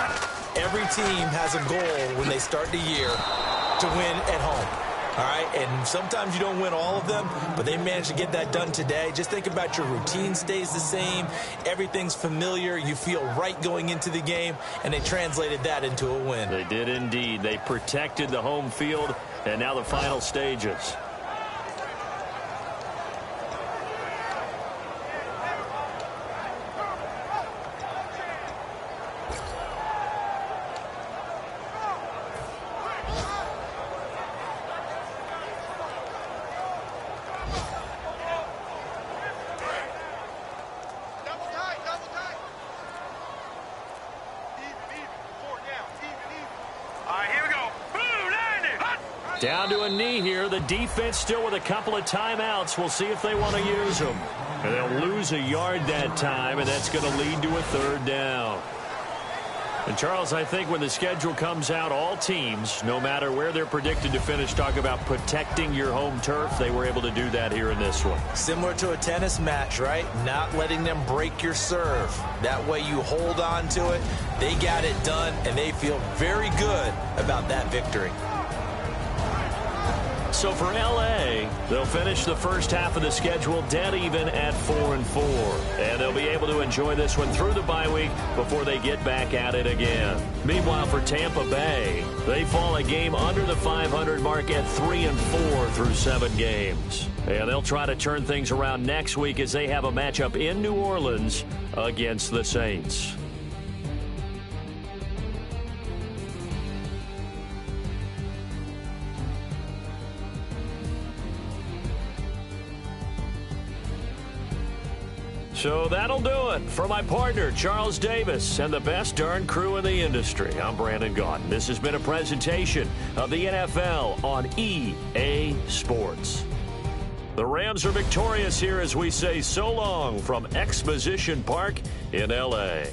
every team has a goal when they start the year to win at home. All right, and sometimes you don't win all of them, but they managed to get that done today. Just think about your routine stays the same. Everything's familiar. You feel right going into the game, and they translated that into a win. They did indeed. They protected the home field, and now the final stages. Down to a knee here. The defense still with a couple of timeouts. We'll see if they want to use them. And they'll lose a yard that time, and that's going to lead to a 3rd down. And, Charles, I think when the schedule comes out, all teams, no matter where they're predicted to finish, talk about protecting your home turf. They were able to do that here in this one. Similar to a tennis match, right? Not letting them break your serve. That way you hold on to it. They got it done, and they feel very good about that victory. So for L.A., they'll finish the first half of the schedule dead even at 4-4. And they'll be able to enjoy this one through the bye week before they get back at it again. Meanwhile, for Tampa Bay, they fall a game under the 500 mark at 3-4 through 7 games. And they'll try to turn things around next week as they have a matchup in New Orleans against the Saints. So that'll do it. For my partner, Charles Davis, and the best darn crew in the industry, I'm Brandon Gaudin. This has been a presentation of the NFL on EA Sports. The Rams are victorious here as we say so long from Exposition Park in L.A.